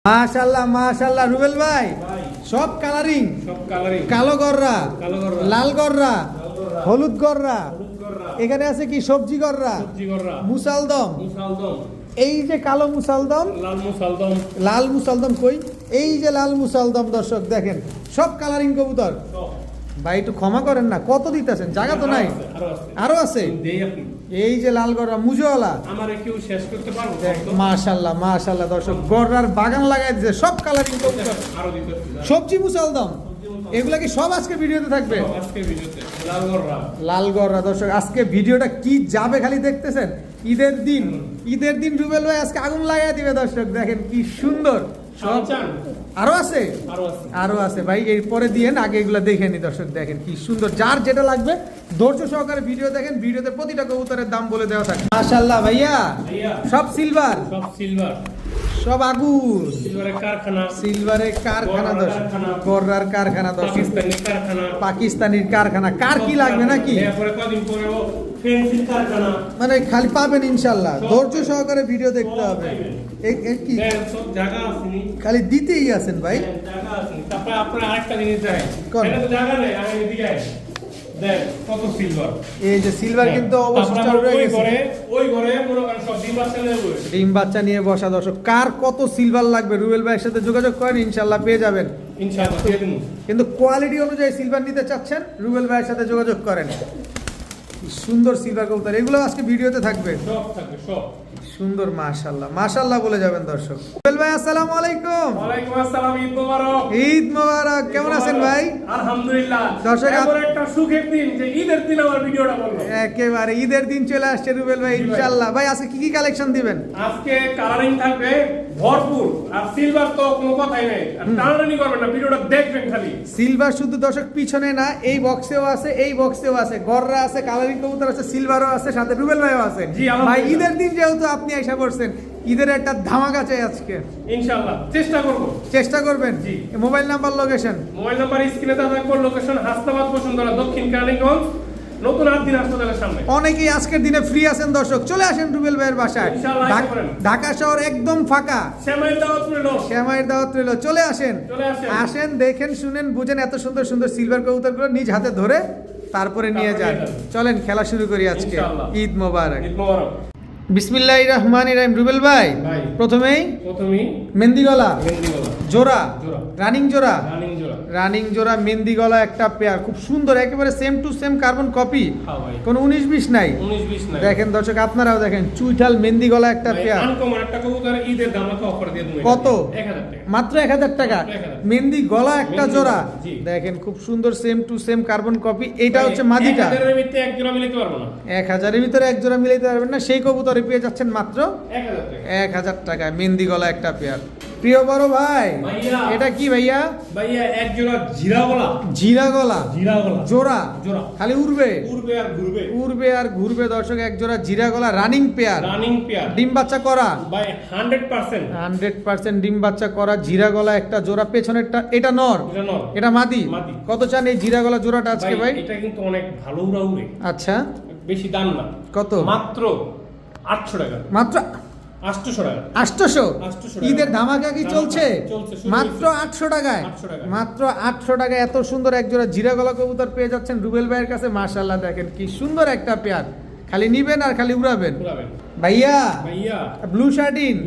মাশাআল্লাহ মাশাআল্লাহ রুবেল ভাই সব কালারিং কালো গররা লাল গররা হলুদ গররা এখানে আছে কি সবজি গররা মুসালদম এই যে কালো মুসালদম লাল মুসালদম কই এই যে লাল মুসালদম দর্শক দেখেন সব কালারিং কবুতর ভাই একটু ক্ষমা করেন না কত দিতেছেন জায়গা তো নাই আরো আছে এই যে লাল গররা মুজোওয়ালা মাশাআল্লাহ মাশাআল্লাহ দর্শক গররার বাগান লাগাই দিয়েছে সব কালারিং কবুতর সবজি মুসালদম এগুলা কি সব আজকে ভিডিওতে থাকবে লাল গররা দর্শক আজকে ভিডিওটা কি যাবে খালি দেখতেছেন ঈদের দিন রুবেল ভাই আজকে আগুন লাগাই দিবে দর্শক দেখেন কি সুন্দর আরো আছে ভাই এরপরে দিয়েন আগে এগুলা দেখে নি দর্শক দেখেন কি সুন্দর যার যেটা লাগবে ধৈর্য সহকারে ভিডিও দেখেন ভিডিওতে প্রতিটা কবুতরের দাম বলে দেওয়া থাকে মাশাআল্লাহ ভাইয়া সব সিলভার সব আগুন সিলভারের কারখানা দর্শক গররার কারখানা দর্শক পাকিস্তানির কারখানা কার কি লাগবে নাকি মানে খালি পাবেন ইনশাল্লাহ ধৈর্য সহকারে ভিডিও দেখতে হবে কি খালি দিতেই আছেন ভাই এই যে সিলভার কিন্তু ডিম বাচ্চা নিয়ে বসা দর্শক কার কত সিলভার লাগবে রুবেল ভাইয়ের সাথে যোগাযোগ করেন ইনশাল্লাহ পেয়ে যাবেন কিন্তু কোয়ালিটি অনুযায়ী সিলভার নিতে চাচ্ছেন রুবেল ভাইয়ের সাথে যোগাযোগ করেন সুন্দর সিলভার কবুতর এগুলো আজকে ভিডিওতে থাকবে সুন্দর মাশাআল্লাহ মাশাআল্লাহ বলে যাবেন দর্শক রুবেল ভাই আসসালামু আলাইকুম ওয়ালাইকুম আসসালাম ঈদ মোবারক কেমন আছেন ভাই আলহামদুলিল্লাহ দর্শক একটা সুখের দিন যে ঈদের দিন আমার ভিডিওটা বলবো একেবারে ঈদের দিন চলে আসছে রুবেল ভাই ইনশাআল্লাহ ভাই আজকে কি কালেকশন দিবেন আজকে কালারিং থাকবে ভরপুর আর সিলভার তো কোনো কথাই নেই আর টানাটানি করবেন না ভিডিওটা দেখবেন খালি সিলভার শুধু দর্শক পিছনে না এই বক্সেও আছে এই বক্সেও আছে গররা আছে কালারিং কবুতর আছে সিলভারও আছে সাথে রুবেল ভাইও আছে ভাই ঈদের দিন যেহেতু আপনি আইসা পড়ছেন ঈদের একটা ধামাকা চাই আজকে ইনশাআল্লাহ চেষ্টা করবেন জি মোবাইল নাম্বার লোকেশন স্ক্রিনে দেওয়া থাকবে লোকেশন হাসনাবাদ বসুন্ধরা দক্ষিণ কেরানীগঞ্জ নতুন দিন হাসপাতালের সামনে অনেকেই আজকের দিনে ফ্রি আছেন দর্শক চলে আসেন রুবেল ভাইয়ের বাসায় ঢাকা শহর একদম ফাঁকা শ্যামাইয়ের দাওয়াত রইল চলে আসেন দেখেন শুনেন বুঝেন এত সুন্দর সুন্দর সিলভার কবুতরগুলো নিজ হাতে ধরে তারপরে নিয়ে যান চলেন খেলা শুরু করি আজকে ঈদ মোবারক বিসমিল্লাহির রহমানির রহিম রুবেল ভাই প্রথমেই মেহেন্দি গলা জোড়া রানিং জোড়া মেহেন্দি গলা একটা পেয়ার খুব সুন্দর একেবারে same to same carbon copy কোন 19-20 নাই দেখেন দর্শক আপনারাও দেখেন চুইঠাল মেহেন্দি গলা একটা পেয়ার কত মাত্র 1000 টাকা মেহেন্দি গলা একটা জোড়া দেখেন খুব সুন্দর same to same carbon copy এটা হচ্ছে মাদিটা 1000 এর ভিতরে এক জোড়া মিলাইতে পারবেন না সেই কবুতর পেয়ে যাচ্ছেন মাত্র 1000 টাকায় মেহেন্দি গলা একটা পেয়ার প্রিয় বড় ভাই এটা কি ভাইয়া এক জোড়া জিরা গলা জোড়া খালি উড়বে আর ঘুরবে দর্শক এক জোড়া জিরা গলা রানিং পেয়ার ডিম বাচ্চা করা ভাই 100% ডিম বাচ্চা করা জিরা গলা একটা জোড়া পেছনেরটা এটা নর এটা মাদি কত চান এই জিরা গলা জোড়াটা আজকে ভাই এটা কিন্তু অনেক ভালো উড়ে আচ্ছা বেশি দাম না কত মাত্র 800 টাকা মাত্র 800 ঈদের ধামাকা কি চলছে মাত্র 800 টাকায় মাত্র 800 টাকায় এত সুন্দর এক জোড়া জিরা গলা কবুতর পেয়ে যাচ্ছেন রুবেল ভাইয়ের কাছে মাশাআল্লাহ দেখেন কি সুন্দর একটা পেয়ার খালি নিবেন আর খালি উড়াবেন ভাইয়া ব্লু শার্টিন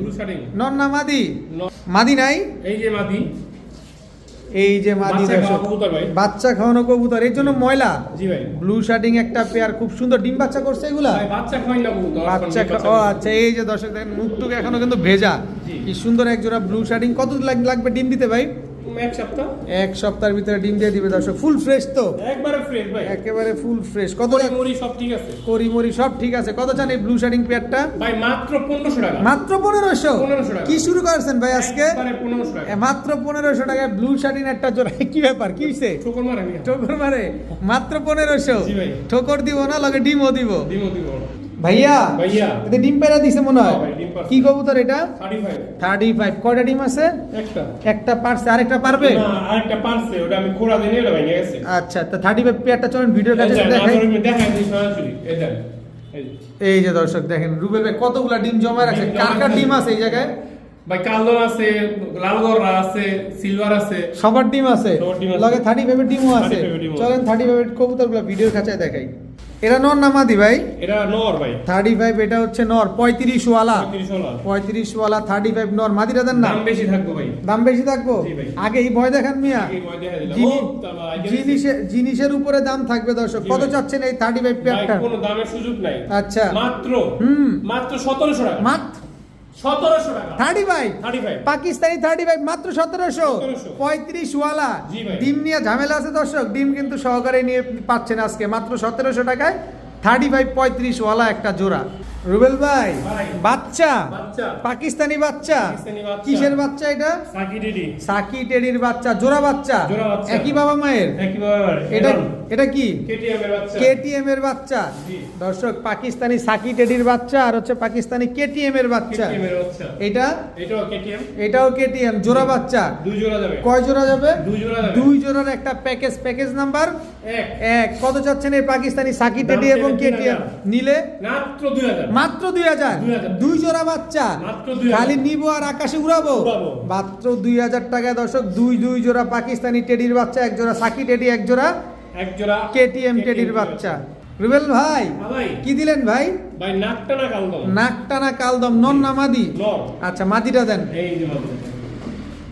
নন না মাদি নাই এই যে মাদি বাচ্চা খাওয়ানো কবুতর এই জন্য ময়লা ব্লু শার্টিং একটা পেয়ার খুব সুন্দর ডিম বাচ্চা করছে এগুলা ও আচ্ছা এই যে দর্শক দেখেন মুখটুকু এখনো কিন্তু ভেজা কি সুন্দর এক জোড়া ব্লু শার্টিং কত লাগবে ডিম দিতে ভাই এক সপ্তাহের ভিতরে ডিম দিয়ে দিবে দর্শক ফুল ফ্রেশ তো একেবারে ফুল ফ্রেশ কত করিমরি সব ঠিক আছে কত চান এই ব্লু শার্টিং পেয়ারটা ভাই মাত্র 1500 টাকা মাত্র 1500 কি শুরু করেছেন ভাই আজকে মাত্র 1500 টাকায় ব্লু শার্টিং একটা জোড়া কি ব্যাপার কি হইছে ঠোকর মারে মাত্র 1500 ঠোকর দিব না লগে ডিমও দিব ভাইয়া এটা ডিম পেড়া দিছে মনে হয় কি কবুতর এটা 35 কয়টা ডিম আছে একটা পারছে আরেকটা পারবে না আরেকটা পারছে ওটা আমি খোড়া দেনি ওটা ভেঙে গেছে আচ্ছা তো 35 পেয়ারটা চলুন ভিডিওর কাছে দেখাই দিই সরাসরি এই দেখেন এই যে দর্শক দেখেন রুবেল ভাই কতগুলা ডিম জমা রাখছে কার ডিম আছে এই জায়গায় ভাই কালদম আছে, লালগড়রা আছে, সিলভার আছে। সবার ডিম আছে, সবার ডিম আছে। লগে 35 ডিমও আছে। 35 ডিমও আছে। চলেন 35 কবুতরগুলো ভিডিওর কাছে দেখাই। এরা নর না মাদি ভাই? এটা নর ভাই। 35 এটা হচ্ছে নর, 35 ওয়ালা। 35 ওয়ালা 35 নর। মাদিটা দেন না? দাম বেশি থাকবো ভাই। দাম বেশি থাকবো? জি ভাই। আগেই ভয় দেখান মিয়া। আগে ভয় দেখা দিলাম। জিনি- ও, তাহলে আগে জিনিসের উপরে দাম থাকবে দর্শক। জি কত ভাই। চাচ্ছেন এই 35 ভাই পেয়ারটা? কোনো দামের সুযোগ নাই। আচ্ছা। মাত্র হুম। মাত্র 1700 টাকা। মাত্র 1700 টাকা। 35 35 পাকিস্তানি 35 মাত্র 1700। 1700 35 ওয়ালা। জি ভাই। ডিম নিয়ে ঝামেলা আছে দর্শক, ডিম কিন্তু সহকারে নিয়ে পাচ্ছেন আজকে মাত্র 1700 টাকায় 35 ওয়ালা একটা জোড়া। রুবেল ভাই, ভাই। বাচ্চা বাচ্চা। পাকিস্তানি বাচ্চা। পাকিস্তানি বাচ্চা। কিসের বাচ্চা এটা? Psaki DD. সাকি টেডির বাচ্চা, জোড়া বাচ্চা। জোড়া বাচ্চা। একই বাবা মায়ের। একইবার এটা এটা কি? কেটিএম এর বাচ্চা। কেটিএম এর বাচ্চা। জি। দর্শক পাকিস্তানি সাকি টেডির বাচ্চা আর হচ্ছে পাকিস্তানি কেটিএম এর বাচ্চা। কেটিএম এর বাচ্চা। এটা এটাও কেটিএম। এটাও কেটিএম জোড়া বাচ্চা। দুই জোড়া যাবে। কয় জোড়া যাবে? দুই জোড়া যাবে। দুই জোড়ার একটা প্যাকেজ নাম্বার এক। এক। কত চাচ্ছেন এই পাকিস্তানি সাকি টেডি দাম এবং 17,000 কেটিএম নিলে? মাত্র 2000। মাত্র 2000। 2000 দুই জোড়া বাচ্চা মাত্র 2000 খালি নিবো আর আকাশে উড়াবো। উড়াবো। মাত্র 2000 টাকায় দর্শক দুই জোড়া পাকিস্তানি টেডির বাচ্চা, এক জোড়া সাকি টেডি, এক জোড়া এক জোড়া কেটিএম টেডির বাচ্চা। রুবেল ভাই হ্যাঁ ভাই। কি দিলেন ভাই? ভাই নাকটা না কালদম। নাকটানা কালদম নন না মাদি? নর। আচ্ছা মাদিটা দেন। এই যে মাত্র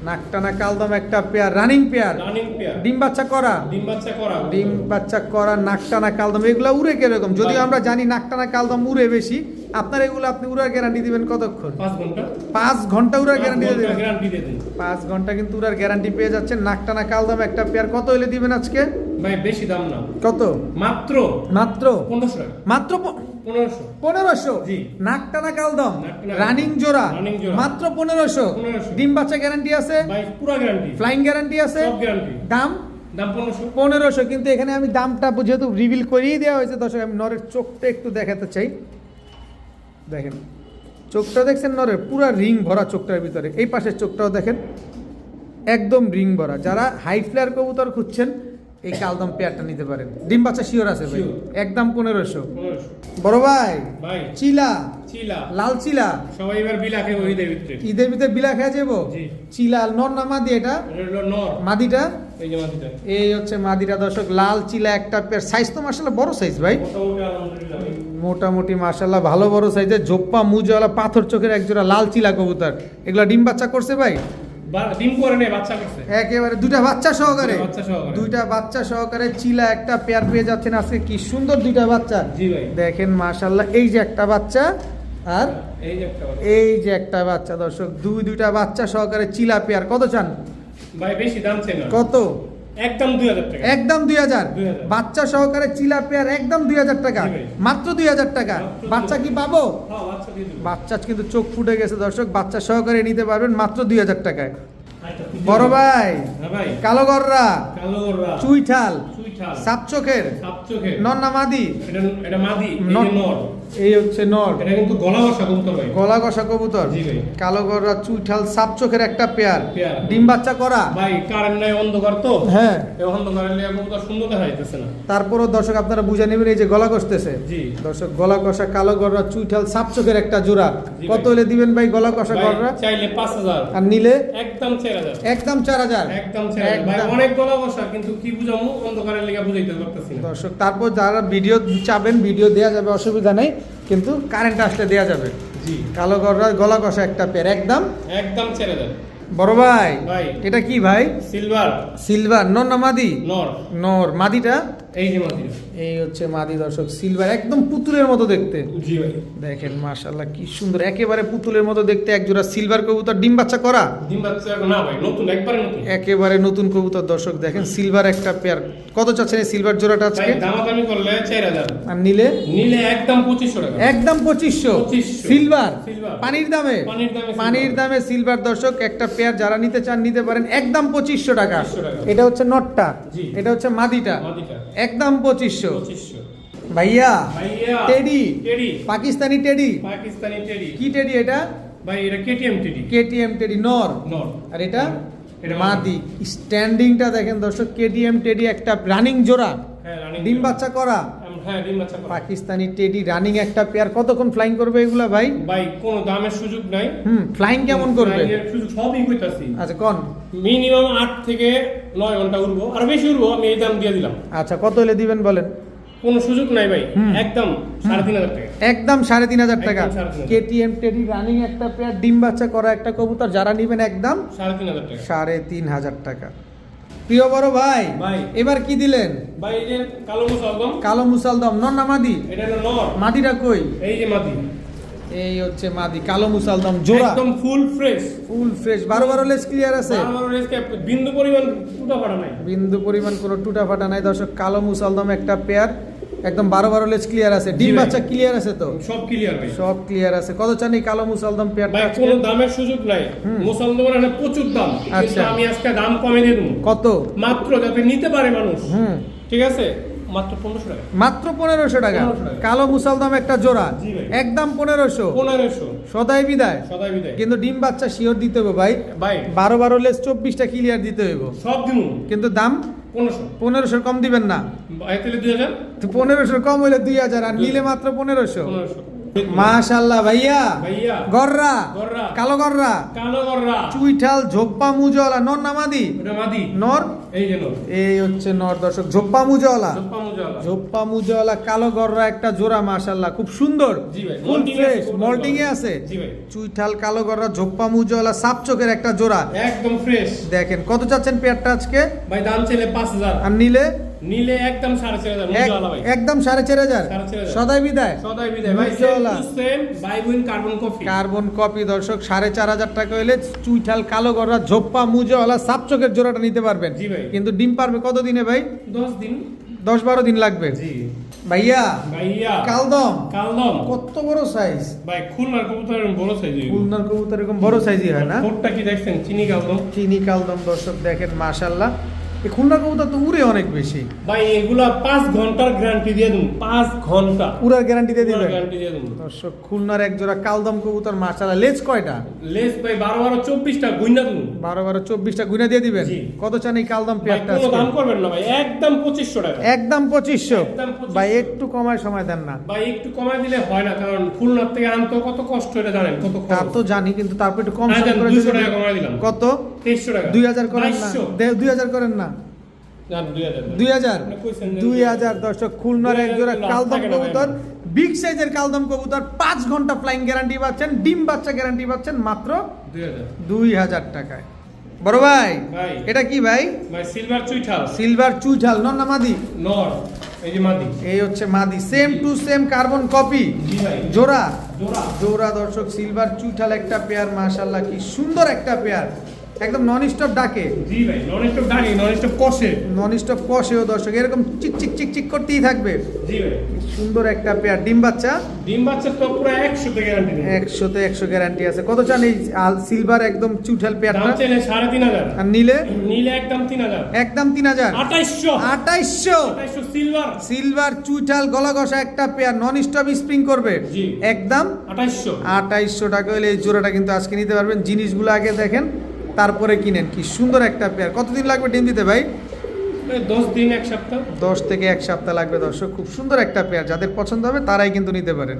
নাকটানা কালদম একটা pair, running pair. Running pair. ডিম বাচ্চা করা? ডিম বাচ্চা করা। ডিম বাচ্চা করা নাকটানা কালদম এগুলা উড়ে কিরকম? যদিও ভাই। আমরা জানি নাকটানা কালদম উড়ে বেশি, আপনার এগুলো আপনি উড়ার গ্যারান্টি দিবেন কতক্ষণ? 5 ঘন্টা। 5 ঘন্টা উড়ার গ্যারান্টি দিবেন? গ্যারান্টি দিয়ে দিন। 5 ঘন্টা কিন্তু উড়ার গ্যারান্টি পেয়ে যাচ্ছেন। নাকটানা কালদম একটা পেয়ার কত হলে দিবেন আজকে? ভাই বেশি দাম না। কত? মাত্র মাত্র 1500 টাকা। মাত্র 1500। 1500। জি। নাকটানা কালদম নাকটানা রানিং জোড়া রানিং জোড়া। মাত্র 1500। 1500 ডিম বাচ্চা গ্যারান্টি আছে? ভাই পুরো গ্যারান্টি। ফ্লাইং গ্যারান্টি আছে? সব গ্যারান্টি। দাম দাম 1500। 1500। কিন্তু এখানে আমি দামটা যেহেতু রিভিল করিয়ে দেওয়া হয়েছে দর্শক, আমি নরের চোখটা একটু দেখাতে চাই। দেখেন চোখটা দেখছেন নরের, পুরা রিং ভরা চোখটার ভিতরে। এই পাশের চোখটাও দেখেন একদম রিং ভরা। যারা হাই ফ্লায়ার কবুতর খুঁজছেন এই কালদম পেয়ারটা নিতে পারেন। ডিম বাচ্চা শিওর আছে ভাই? Sure। একদম 1500। 1500। বড় ভাই ভাই চিলা, চিলা। লাল চিলা সবাই এবার বিলাকে ওই দেয় ভিতরে। ঈদের ভিতরে বিলা খেয়ে যাবো? জি। চিলা নর না মাদি এটা? এটা হলো নর। মাদিটা? এই যে মাটিটা। এই হচ্ছে মাদিরা দর্শক, লাল চিলা একটা পেয়ার। সাইজ তো মাশাআল্লাহ বড় সাইজ ভাই, মোটামুটি আলহামদুলিল্লাহ ভাই। মোটামুটি মাশাআল্লাহ ভালো বড় সাইজের জোপ্পা মুজওয়ালা পাথর চোখের একজোড়া লাল চিলা কবুতর। এগুলা ডিম বাচ্চা করছে ভাই? ডিম করে নেই, বাচ্চা করছে। একেবারে দুইটা বাচ্চা সহকারে? দুইটা বাচ্চা সহকারে। দুইটা বাচ্চা সহকারে চিলা একটা পেয়ার পেয়ে যাচ্ছেন আজকে। কি সুন্দর দুইটা বাচ্চা। জি ভাই। দেখেন মাশাআল্লাহ, এই যে একটা বাচ্চা আর এই যে একটা বাচ্চা। এই যে একটা বাচ্চা দর্শক, দুইটা বাচ্চা সহকারে চিলা পেয়ার। কত চান? ভাই বেশি দাম চাই না। কত? একদম 2000 টাকা। একদম 2000। 2000 বাচ্চা সহকারে চিলা পেয়ার একদম 2000 টাকা। জি ভাই। মাত্র 2000 টাকা। মাত্র বাচ্চা কি পাবো? হ্যাঁ বাচ্চা দিয়ে দেব। বাচ্চা কিন্তু চোখ ফুটে গেছে দর্শক, বাচ্চা সহকারে নিতে পারবেন মাত্র 2000 টাকায়। আচ্ছা, বড় ভাই হ্যাঁ ভাই। কালো গররা, কালো গররা। চুইঠাল, চুইঠাল। সাপ চোখের, সাপ চোখের। নন্না মাদি, এটা মাদি, এই নর। যে নর। এই হচ্ছে নর। এটা কিন্তু গলা বসা কবুতর ভাই। গলা কষা কবুতর। জি ভাই। কালো গররা, চুইঠাল, সাপ চোখের একটা পেয়ার। পেয়ার। ডিম বাচ্চা করা? ভাই কারেন্ট নাই, অন্ধকার তো। হ্যাঁ। এই অন্ধকারের লিগে কবুতর সুন্দর দেখা যাইতেছে না। তারপরও দর্শক আপনারা বুঝে নেবেন, এই যে গলা কষতেছে। জি। দর্শক গলা কষা কালো গররা, চুইঠাল, সাপ চোখের একটা জোড়া। জি কত ভাই। হলে দিবেন ভাই গলা কষা ভাই, গররা? চাইলে 5000। আর নিলে একদম 4000। একদম 4000। একদম 4000। ভাই একদম। অনেক গলা বসা, কিন্তু কি বুঝামু, অন্ধকারের লিগে বুঝাইতে পারতেছি না। দর্শক তারপর যারা ভিডিও চাবেন ভিডিও দেওয়া যাবে, অসুবিধা নেই, কিন্তু কারেন্ট আসলে দেওয়া যাবে। জি। কালো গররা গলা কষা একটা পেয়ার একদম। একদম 4000। বড় ভাই ভাই। এটা কি ভাই? সিলভার। সিলভার নর না মাদি? নর। নর। মাদিটা? এই যে মাদি। এই হচ্ছে মাদি দর্শক, সিলভার একদম পুতুলের মতো দেখতে। জি ভাই। দেখেন মাশাআল্লাহ কি সুন্দর, একেবারে পুতুলের মতো দেখতে একজোড়া সিলভার কবুতর। ডিম বাচ্চা করা? ডিম বাচ্চা এখন না ভাই, নতুন, একবারে নতুন। একেবারে নতুন কবুতর দর্শক। দেখেন সিলভার একটা পেয়ার। কত চাচ্ছেন এই সিলভার জোড়াটা ভাই আজকে? দামাদামি করলে 4000। আর নিলে? নিলে একদম 2500 টাকা। একদম 2500। 2500 সিলভার সিলভার। পানির দামে? পানির দামে পানির সিলভার। দামে সিলভার দর্শক একটা পেয়ার যারা নিতে চান নিতে পারেন একদম 2500 টাকা। 2500 টাকা। এটা হচ্ছে নটটা, জি। এটা হচ্ছে মাদিটা। মাদিটা। একদম 2500। 2500। ভাইয়া ভাইয়া। Teddy, teddy. Pakistani teddy. Pakistani teddy. কি টেডি এটা? ভাই এটা কেটিএম টেডি। কেটিএম টেডি নর। নর। আর এটা এটা মাদি। স্ট্যান্ডিংটা দেখেন দর্শক, কেটিএম টেডি একটা রানিং জোড়া। হ্যাঁ রানিং। ডিম বাচ্চা করা? হ্যাঁ ডিম বাচ্চা করা। পাকিস্তানি টেডি রানিং একটা পেয়ার কতক্ষণ ফ্লাইং করবে এগুলা ভাই? ভাই কোনো দামের সুযোগ নাই। ফ্লাইং কেমন করবে? ফ্লাইং এর সুযোগ সবই কইতাছি। আচ্ছা কোন মিনিমাম 8 থেকে 9 ঘন্টা উড়বো, আর বেশি উড়বো, আমি এই দাম দিয়ে দিলাম। আচ্ছা কত হলে দিবেন বলেন? কোনো সুযোগ নাই ভাই, একদম 3,500 টাকা। একদম 3,500 টাকা। একদম 3,500 কেটিএম টেডি রানিং একটা পেয়ার ডিম বাচ্চা করা একটা কবুতর যারা নেবেন একদম 3,500 টাকা। 3,500 টাকা। প্রিয় বড় ভাই ভাই। এবার কি দিলেন? ভাই এই যে কালো মুসালদম, কালো মুসালদম নর না মাদি? এটা হলো নর, মাদিটা কই? এই যে মাদি। এই হচ্ছে মাদি কালো মুসালদম জোড়া, একদম full fresh. Full fresh, 12 less clear আছে, বিন্দু পরিমাণ টুটা ফাটা নাই। বিন্দু পরিমাণ কোনো টুটা ফাটা নাই দর্শক। কালো মুসালদম একটা পেয়ার, একদম 12 লেস ক্লিয়ার আছে। ডিম জি ভাই। বাচ্চা ক্লিয়ার আছে তো? সব ক্লিয়ার ভাই। সব ক্লিয়ার আছে। কত চান এই কালো মুসালদম পেয়ারটা ভাই আজকে? কোনো দামের সুযোগ নাই, মুসালদমের এখানে প্রচুর দাম, কিন্তু আচ্ছা। আমি আজকে দাম কমে দিয়ে দেবো। কত? মাত্র যাতে নিতে পারে মানুষ, হুম ঠিক আছে, মাত্র 1500 টাকা। মাত্র 1500 টাকা। 1500 টাকা। কালো মুসালদম একটা জোড়া, জি ভাই। একদম 1500। 1500 সদাই বিদায়। সদাই বিদায়। কিন্তু ডিম বাচ্চা শিওর দিতে হবে ভাই, ভাই 12 লেস 24টা ক্লিয়ার দিতে হইব, সব দিমু কিন্তু দাম 1500। 1500 কম দিবেন না? ভাই তাহলে 2000। তো 1500 কম হইলে 2000, আর নিলে মাত্র 1500। 1500 মাশাআল্লাহ ভাইয়া। ভাইয়া গররা, গররা, কালো গররা, কালো গররা, চুইঠাল ঝোপ্পা মুজওয়ালা নর না মাদি? ওটা মাদি, নর। এই যে নর, এই হচ্ছে নর দর্শক, ঝোপ্পা মুজওয়ালা, জপ্পা মুজালা। ঝোপ্পা মুজওয়ালা কালো গররা একটা জোড়া, মাশাআল্লাহ খুব সুন্দর, জি ভাই, ফুল molting ফ্রেশ, আছে, মল্টিং এ আছে। জি ভাই, চুইঠাল কালো গররা ঝোপ্পা মুজওয়ালা সাপ চোখের একটা জোড়া। একদম ফ্রেশ। দেখেন কত চাচ্ছেন পেয়ারটা আজকে? ভাই দাম ছেলে 5000, আর নিলে নিলে একদম 4500 মুজালা ভাই। একদম 4500। 4500 সদাই বিদায়। সদাই বিদায় ভাই। মুজালা। সেম বাই উইন কার্বন কফি। কার্বন কপি দর্শক, 4500 টাকা হইলে চুইঠাল কালো গররা ঝোপ্পা মুজওয়ালা সাপ চোখের জোড়াটা নিতে পারবেন। জি ভাই। কিন্তু ডিম পারবে কত দিনে ভাই? 10 দিন। 10-12 দিন লাগবে। জি ভাইয়া ভাইয়া কালদম কালদম কত বড় সাইজ! ভাই খুলনার কবুতরের বড় সাইজ। খুলনার কবুতর এরকম বড় সাইজই হয় না? কোটটা কি দেখছেন? চিনি কালদম। চিনি কালদম দর্শক দেখেন মাশাআল্লাহ। এই খুলনার কবুতর তো উড়ে অনেক বেশি। ভাই এগুলা 5 ঘন্টার গ্যারান্টি দিয়ে দেব। 5 ঘন্টা উড়ার গ্যারান্টি দিয়ে দিবেন গ্যারান্টি দিয়ে দেব। দর্শক। খুলনার এক জোড়া কালদম কবুতর মাশাআল্লাহ। লেজ কয়টা? লেস ভাই 12 24টা গুইনা দেব। 12-24টা গুণা দিয়ে দিবেন। জি। কত চান এই কালদম ভাই পেয়ারটা কোনো আজকে? দাম করবেন না ভাই, একদম 2500 টাকা। একদম 2500। একদম 2500 ভাই একটু কমায় সময় দেন না? ভাই একটু কমায় দিলে হয় না, কারণ খুলনার থেকে আনতে কত কষ্ট এটা জানেন, কত তা খরচ। তো জানি, কিন্তু তারপর একটু কম আচ্ছা, সম করে 200 দিবেন। টাকা কমায় দিলাম। কত? 2300 টাকা। 2000 করেন না? 2200 2000 করেন না? না 2000 2000 আপনি কইছেন যে 2000 দর্শক। খুলনার এক জোড়া 2000 কালদম থাকে না ভাই কবুতর, আমার। বিগ সাইজের কালদম কবুতর, 5 ঘন্টা ফ্লাইং গ্যারান্টি পাচ্ছেন, ডিম বাচ্চা গ্যারান্টি পাচ্ছেন মাত্র 2000। 2000 টাকায়। বড় ভাই ভাই এটা কি ভাই? ভাই সিলভার চুইঠাল সিলভার চুইঠাল নর না মাদি? নর, এই যে মাদি। এই হচ্ছে মাদি, same to same carbon copy, জি ভাই জোড়া জোড়া। জোড়া দর্শক। সিলভার চুইঠাল একটা পেয়ার, মাশাআল্লাহ কি সুন্দর একটা পেয়ার, একদম নন স্টপ ডাকে, জি ভাই নন স্টপ ডাকি, নন স্টপ কষে। নন স্টপ কষেও দর্শক, এরকম চিক চিক চিক চিক করতেই থাকবে। জি ভাই সুন্দর একটা পেয়ার, ডিম বাচ্চা ডিম বাচ্চা তো পুরো 100 তে গ্যারান্টি দেব। 100-তে 100 গ্যারান্টি আছে। কত চান এই সিলভার একদম চুইঠাল দাম পেয়ারটা? চাইলে 3500, আর নিলে নিলে একদম 3000। একদম 3000। 2800 2800 সিলভার। সিলভার চুইঠাল গলা ঘষা একটা পেয়ার, নন স্টপ স্প্রিং করবে, জি। একদম 2800। 2800 টাকা হলে এই জোড়াটা কিন্তু আজকে নিতে পারবেন। জিনিসগুলো আগে দেখেন তারপরে কিনেন। কি সুন্দর একটা পেয়ার। কতদিন লাগবে ডিম দিতে ভাই? 10 দিন 1 সপ্তাহ। 10 থেকে 1 সপ্তাহ লাগবে দর্শক। খুব সুন্দর একটা পেয়ার, যাদের পছন্দ হবে তারাই কিন্তু নিতে পারেন।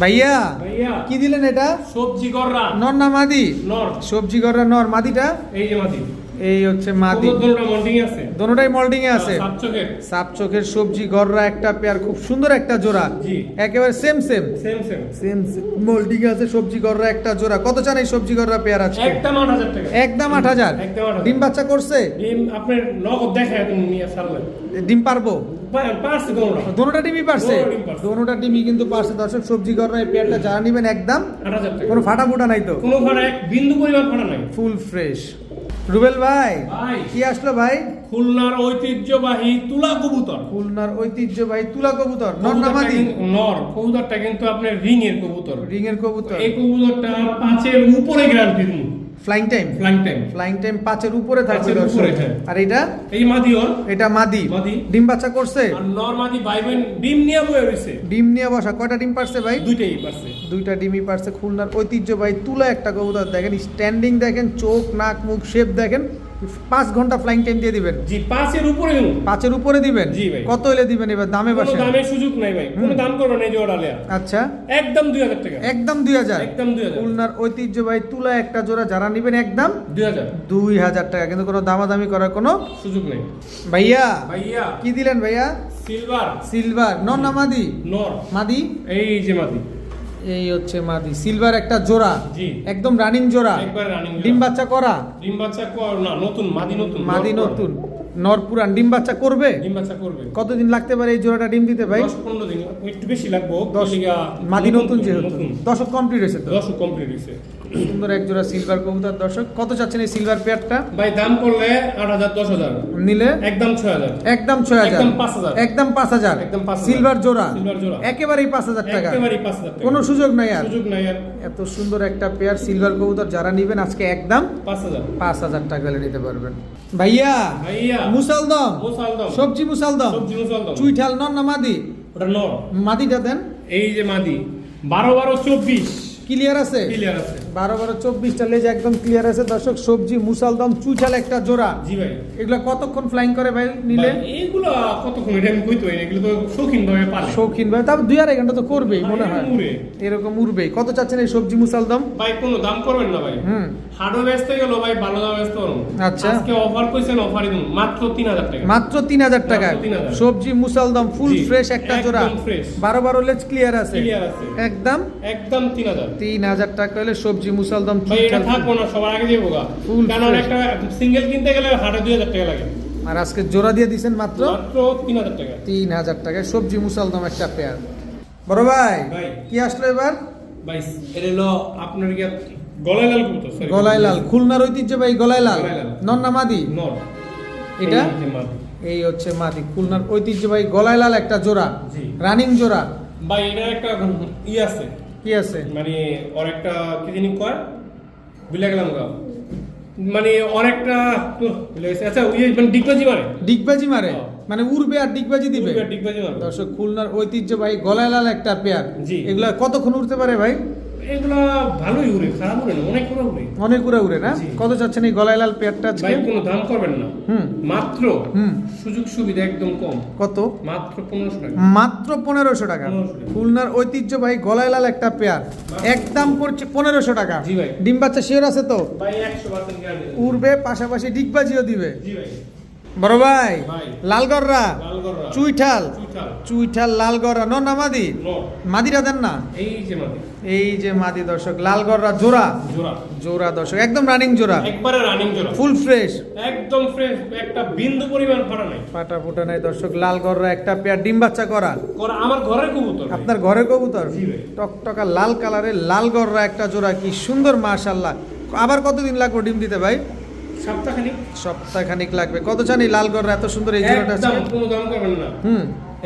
ভাইয়া ভাইয়া কি দিলেন এটা? সবজি গররা নর না মাদি? নর, সবজি গররা নর, মাদিটা? এই যে মাদি। এই হচ্ছে মাদি, কবুতরটা মন্ডিং আছে, দোনোটাই মল্টিং এ আছে। সাত চোখের। সাপ চোখের সবজি গররা একটা পেয়ার, খুব সুন্দর একটা জোড়া, জি। একেবারে same same same same. Same moulding আছে। সবজি গররা একটা জোড়া। কত চান এই সবজি গররা পেয়ার আজকে? একদম 8000 টাকা। একদম 8000। একদম 8000। ডিম বাচ্চা করছে? ডিম আপনার নগদ দেখায় তুমি নিয়ে সারলেন। ডিম পারবো? পারছে কোনটা? দোনোটা ডিমই পারছে? দোনোটা ডিম পারছে। দোনোটা ডিমই কিন্তু পারছে দর্শক। সবজি গররা এই পেয়ারটা যারা নিবেন একদম 8000 টাকা। কোনো ফাটা ফুটা নাই তো? কোনো ফাটা, এক বিন্দু পরিমাণ ফাটা নাই। Full fresh. রুবেল ভাই ভাই কি আসলো ভাই? খুলনার ঐতিহ্যবাহী তুলা কবুতর। খুলনার ঐতিহ্যবাহী তুলা কবুতর, নর না মাদি? নর। কবুতরটা কিন্তু আপনার রিং এর কবুতর। রিং এর কবুতর। এই কবুতরটা 5-এর উপরে গ্যারান্টি দিন। Flying time? Flying time. Flying time 5-এর উপরে থাকবে 5-এর দর্শক। উপরে, হ্যাঁ। আর এটা? এই মাদি ওর। এটা মাদি। মাদি। ডিম বাচ্চা করছে? আর নর মাদি ভাইবেন ডিম নিয়ে বয়ে রইছে। ডিম নিয়ে বসা। কয়টা ডিম পারছে ভাই? দুইটাই পারছে। দুইটা ডিমই পারছে। খুলনার ঐতিহ্যবাহী তুলা একটা কবুতর, দেখেন স্ট্যান্ডিং দেখেন, চোখ নাক মুখ শেপ দেখেন, 5 ঘন্টা ফ্লাইং টাইম দিয়ে দিবেন। জি 5-এর উপরে দেবো। 5-এর উপরে দিবেন। জি ভাই। কত হলে দিবেন এবার দামে কোনো বসে? দামের সুযোগ নাই ভাই, কোনো দাম করবে না এই জোড়া লিয়া। আচ্ছা একদম 2000 টাকা। একদম 2000। একদম 2000। খুলনার ঐতিহ্যবাহী তুলা একটা জোড়া যারা নেবেন একদম 2000 টাকা, কিন্তু কোনো দামাদামি করার কোনো সুযোগ নেই। ভাইয়া ভাইয়া কি দিলেন ভাইয়া? সিলভার নর না মাদি? নর। মাদি? এই যে মাদি। এই হচ্ছে মাদি, সিলভার একটা জোড়া। জি। একদম রানিং জোড়া। একবার রানিং। ডিম বাচ্চা করা? ডিম বাচ্চা কর না, নতুন মাদি, নতুন মাদি নতুন, নর পুরান। ডিম বাচ্চা করবে? ডিম বাচ্চা করবে। কতদিন লাগতে পারে এই জোড়াটা ডিম দিতে ভাই? 10-15 দিন, একটু বেশি লাগবে। 10 মাদি নতুন যেহেতু। দশক কমপ্লিট হয়েছে তো? 10 কমপ্লিট হয়েছে। সুন্দর এক জোড়া সিলভার কবুতর দর্শক। কত চাচ্ছেন এই সিলভার পেয়ারটা? ভাই দাম করলে 8000, 10000 নিলে একদম 6000। একদম 6000। একদম 5000। একদম 5000। একদম 5000। সিলভার জোড়া। সিলভার জোড়া। একেবারেই 5000 টাকা। একেবারেই 5000 টাকা। কোনো সুযোগ নাই আর? সুযোগ নাই আর। এত সুন্দর একটা পেয়ার সিলভার কবুতর যারা নেবেন আজকে একদম 5000 টাকা হলে নিতে পারবেন। ভাইয়া মুসালদম, সবজি মুসালদম, সবজি মুসালদম। চুইঠাল নর না মাদি? ওটা নর। মাদিটা দেন। এই যে মাদি 12-12-24 ক্লিয়ার আছে? ক্লিয়ার আছে। 12-12-24টা লেজ একদম ক্লিয়ার আছে দর্শক। সবজি মুসালদম চুইঠাল একটা জোড়া। জি ভাই। এগুলো কতক্ষণ ফ্লাইং করে ভাই নিলে? এইগুলো কতক্ষণ, এটা আমি কইতে পারি না, এগুলো তো শৌখিন ভাবে পালে। শৌখিন ভাই, তারপর 2-2.5 ঘন্টা তো করবেই মনে হয়। উড়ে। এরকম উড়বেই। কত চাচ্ছেন এই সবজি মুসালদম? ভাই কোনো দাম করবেন না ভাই। হাড়ও বেচতে গেল ভাই, ভালো দাম বেচতে পারবো। আচ্ছা। আজকে অফার কইছেন, অফারই দিন মাত্র 3000 টাকা। মাত্র 3000 টাকা। মাত্র 3000। সবজি মুসালদম ফুল জি, ফ্রেশ একটা জোড়া। একদম ফ্রেশ। 12 লেজ ক্লিয়ার আছে। ক্লিয়ার আছে। একদম একদম 3000। 3000 টাকা হলে সবজি মুসালদম ভাই এটা চুইঠাল। থাকবো না, সবার আগে দিয়ে বোগা। Full কারণ fresh। একটা সিঙ্গেল কিনতে গেলে হাড়ে 2000 টাকা লাগে। আর আজকে জোড়া দিয়ে দিছেন মাত্র মাত্র 3000 টাকা। 3000 টাকায় সবজি মুসালদম একটা পেয়ার। বড় ভাই ভাই। কি আসলো এবার? ভাই এটা হলো আপনার কি গলায় লাল কবুতর, সরি গলায় লাল, খুলনার ঐতিহ্যবাহী গলায় লাল। গলায় লাল। নর না মাদি? নর। এটা এই যে মাদি। এই হচ্ছে মাদি, খুলনার ঐতিহ্যবাহী গলায় লাল একটা জোড়া। জি। রানিং জোড়া। ভাই এটা একটা আছে, কি আছে? মানে ওর একটা কি জানি কয়, ভুলে গেলাম গা, মানে অনেকটা আচ্ছা ওই মানে ডিগবাজি মারে। ডিগবাজি মারে? হ্যাঁ। মানে উড়বে আর ডিগবাজি দিবে? ডিগবাজি মারে। দর্শক খুলনার ঐতিহ্যবাহী গলায় লাল একটা পেয়ার। জি। এগুলা কতক্ষণ উড়তে পারে ভাই? এগুলা ভালোই উড়ে, খারাপ উড়ে না, অনেক উড়ে উড়ে। অনেক উড়ে না? জি। কত চাচ্ছেন এই গলায় লাল পেয়ারটা আজকে? ভাই কোনো দাম করবেন না। মাত্র হুম। সুযোগ সুবিধা একদম কম। কত? মাত্র 1500 টাকা। মাত্র 1500 টাকা। 1500 টাকা। খুলনার ঐতিহ্যবাহী গলায় লাল একটা পেয়ার একদম পড়ছে 1500 টাকা। জি ভাই। ডিম বাচ্চা শিওর আছে তো? ভাই 100% গ্যারান্টি। উড়বে, পাশাপাশি ডিগবাজিও দিবে। জি ভাই। বড় ভাই ভাই। লালগররা, লালগররা, চুইঠাল, চুইঠাল, চুইঠাল লালগররা নর না মাদি? নর। মাদিরা দেন না? এই যে মাদি। এই যে মাদি দর্শক, লালগররা জোড়া। জোড়া। জোড়া দর্শক, একদম রানিং জোড়া, একবারে রানিং জোড়া। ফুল ফ্রেশ, একদম ফ্রেশ, একটা বিন্দু পরিমাণ ফাটা নাই। ফাটা ফুটা নাই দর্শক। লালগররা একটা পেয়ার ডিম বাচ্চা করা। করা আমার ঘরের কবুতর। ভাই। আপনার ঘরের কবুতর? জি ভাই। টকটকা লাল কালারের লালগররা একটা জোড়া, কি সুন্দর মাশাআল্লাহ। আবার কতদিন লাগবে ডিম দিতে ভাই? সপ্তাহখানিক। সপ্তাহখানিক লাগবে। কত জানি লালগররা এত সুন্দর এই জোড়াটা আছে? একদম কোনো দাম করবেন না।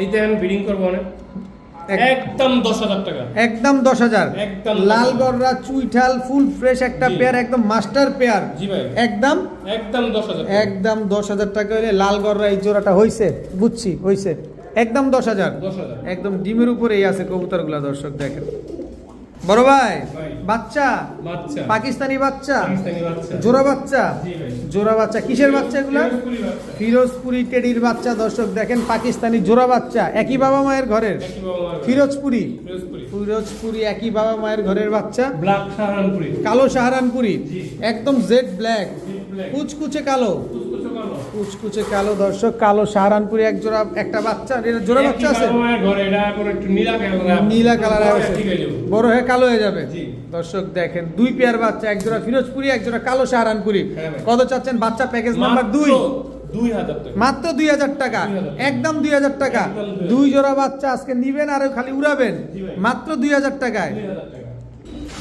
এই দেখেন বিডিং করবো অনেক। একদম 10000 টাকা। একদম 10000। একদম লালগররা চুইঠাল ফুল ফ্রেশ একটা জি। পেয়ার, একদম মাস্টার পেয়ার। জি ভাই। একদম একদম 10000 টাকা। একদম 10000 টাকা হলে লালগররা এই জোড়াটা হইছে, বুঝছি হইছে। একদম 10000। 10000। একদম ডিমের উপরেই আছে কবুতরগুলা দর্শক দেখেন। বড় ভাই ভাই। বাচ্চা, বাচ্চা। পাকিস্তানি বাচ্চা, পাকিস্তানি বাচ্চা। জোড়া বাচ্চা। জি ভাই। জোড়া বাচ্চা কিসের বাচ্চা এগুলা? ফিরোজপুরি বাচ্চা। ফিরোজপুরি টেডির বাচ্চা দর্শক দেখেন, পাকিস্তানি জোড়া বাচ্চা, একই বাবা মায়ের ঘরের। একই বাবা মায়ের। ফিরোজপুরি, ফিরোজপুরি। ফিরোজপুরি একই বাবা মায়ের ঘরের বাচ্চা। ব্ল্যাক সাহারানপুরি। কালো সাহারানপুরি, জি। একদম জেড ব্ল্যাক, ব্ল্যাক। কুচকুচে কালো, কুচকুচে কালো। কুচকুচে কালো দর্শক। কালো সাহারানপুরি এক জোড়া, একটা বাচ্চা। এটা জোড়া বাচ্চা আছে? একই বাবা মায়ের ঘরে, এটা করে একটু নীলা কালার। নীলা কালার আছে, ঠিক আছে। বড় হয়ে কালো হয়ে যাবে। জি। দর্শক দেখেন দুই পেয়ার বাচ্চা, এক জোড়া ফিরোজপুরি, এক জোড়া কালো সাহারানপুরি। হ্যাঁ ভাই। কত চাচ্ছেন বাচ্চা প্যাকেজ নাম্বার 2? 2000 টাকা। মাত্র 2000 টাকা। 2000 একদম 2000 টাকা। একদম 2000 দুই জোড়া বাচ্চা আজকে নিবেন আর খালি উড়াবেন। জি ভাই। মাত্র 2000 টাকায়। 2000 টাকা।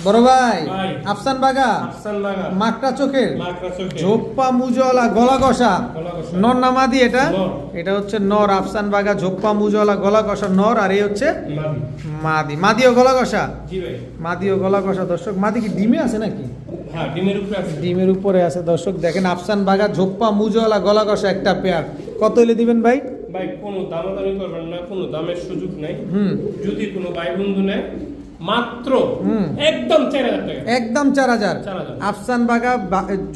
বড় ভাই ভাই। আফসান বাগা, আফসান লাগা। মাকড়া চোখের, মাকড়া চোখে। ঝোপ্পা মুজওয়ালা গলা কষা, গলা কষা। নর না মাদি এটা? নর। এটা হচ্ছে নর। আফসান বাগা ঝোপ্পা মুজওয়ালা গলা কষা নর, আর এই হচ্ছে মাদি। মাদি। মাদিও গলা কষা? জি ভাই। মাদিও গলা কষা দর্শক। মাদি কি ডিমে আছে নাকি? হ্যাঁ, ডিমের উপরে আছে। ডিমের উপরে আছে দর্শক দেখেন। আফসান বাগা ঝোপ্পা মুজওয়ালা গলা কষা একটা পেয়ার। কত হলে দিবেন ভাই? ভাই কোনো দামাদামি করবেন না, কোনো দামের সুযোগ নাই। হুম। যদি কোনো ভাই বন্ধু নেয় মাত্র হুম। একদম 4000 টাকা। একদম 4000। 4000 আফসান বাগা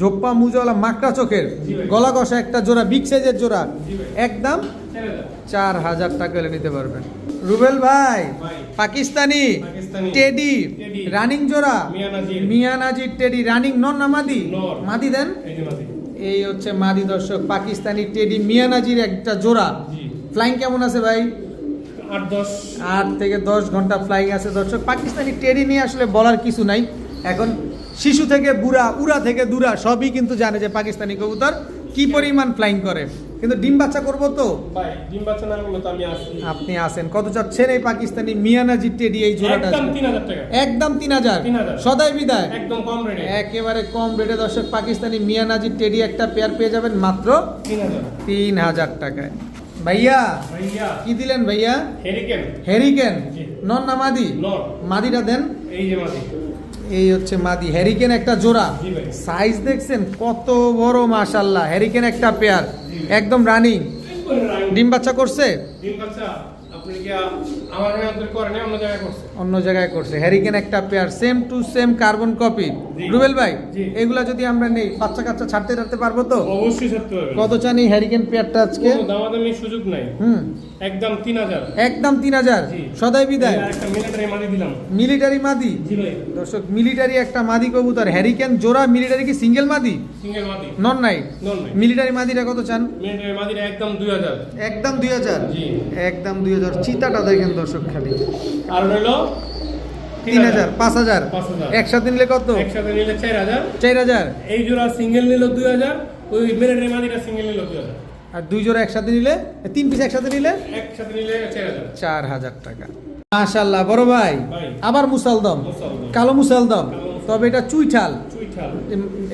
ঝোপ্পা মুজওয়ালা মাকড়া চোখের জি ভাই। গলা কষা একটা জোড়া, বিগ সাইজের জোড়া, জি ভাই। একদম 4000 4000 টাকা হলে নিতে পারবেন। রুবেল ভাই, ভাই। Pakistani Pakistani teddy teddy. Running জোড়া, মিয়ানাজির। মিয়ানাজির টেডি রানিং, নর না মাদি? নর। মাদি দেন। এই যে মাদি। এই হচ্ছে মাদি দর্শক, পাকিস্তানি টেডি মিয়ানাজির একটা জোড়া। জি। ফ্লাইং কেমন আছে ভাই? 8-10 8 থেকে 10 ঘন্টা ফ্লাইং আছে দর্শক। পাকিস্তানি টেডি নিয়ে আসলে বলার কিছু নাই। এখন শিশু থেকে বুড়া, উড়া থেকে দুরা সবই কিন্তু জানে যে পাকিস্তানি কবুতর কি পরিমাণ ফ্লাইং করে। কিন্তু ডিম বাচ্চা করবো তো ভাই ডিম বাচ্চা না করলে তো আমি আসি। আপনি আসেন। কত চাচ্ছেন এই পাকিস্তানি মিয়ানাজি টেডি এই জোড়াটা? একদম 3000 টাকা। একদম 3000। 3000 সদাই বিদায়। একদম কম রেটে। একেবারে কম রেটে দর্শক পাকিস্তানি মিয়ানাজি টেডি একটা পেয়ার পেয়ে যাবেন মাত্র 3000 3000 টাকায়। ভাইয়া ভাইয়া কি দিলেন ভাইয়া? হেরিকেন। হ্যারিকেন জি। নন না মাদি? নর। মাদিটা দেন। এই যে মাদি। এই হচ্ছে মাদি হ্যারিকেন একটা জোড়া। জি ভাই। সাইজ দেখছেন কত বড়, মাশাআল্লাহ। হ্যারিকেন একটা পেয়ার একদম রানিং। ডিম বাচ্চা করছে? ডিম বাচ্চা আপনি কি আমার এখানে করেন অন্য জায়গায় করছে? অন্য জায়গায় করছে। হ্যারিকেন একটা pair, same to same carbon copy. জি। রুবেল ভাই, জি। এগুলা যদি আমরা নেই বাচ্চা কাচ্চা ছাড়তে পারবো তো? অবশ্যই সত্যি হবে। কত চান এই হ্যারিকেন পেয়ারটা আজকে? কোনো দামাদামি সুযোগ নাই। হুম, একদম 3000। একদম 3000। জি। সদাই বিদায়। এই আরেকটা মিলিটারি মাদি দিলাম। মিলিটারি মাদি জি ভাই। দর্শক, মিলিটারি একটা মাদি কবুতর হ্যারিকেন জোড়া। মিলিটারি কি সিঙ্গেল মাদি? সিঙ্গেল মাদি। নন নাই? নন নাই। মিলিটারি মাদিটা কত চান? মিলিটারি মাদিটা একদম 2000। একদম 2000। জি। একদম 2000। চিতাটা দেখেন দর্শক খালি। আর হলো 3000, 5000। 5000 একসাথে নিলে কত? একসাথে নিলে 4000। 4000। এই জোড়া সিঙ্গেল নিল 2000। ওই মিলিটারি মাদিটা সিঙ্গেল নিল 2000। আর দুই জোড়া একসাথে নিলে, 3 পিস একসাথে নিলে একসাথে নিলে 4000। 4000 টাকা। মাশাআল্লাহ বড় ভাই। ভাই। আবার মুসালদম, মুসালদম। কালো মুসালদম। কালো মুসালদম। তবে এটা চুইঠাল। চুইঠাল।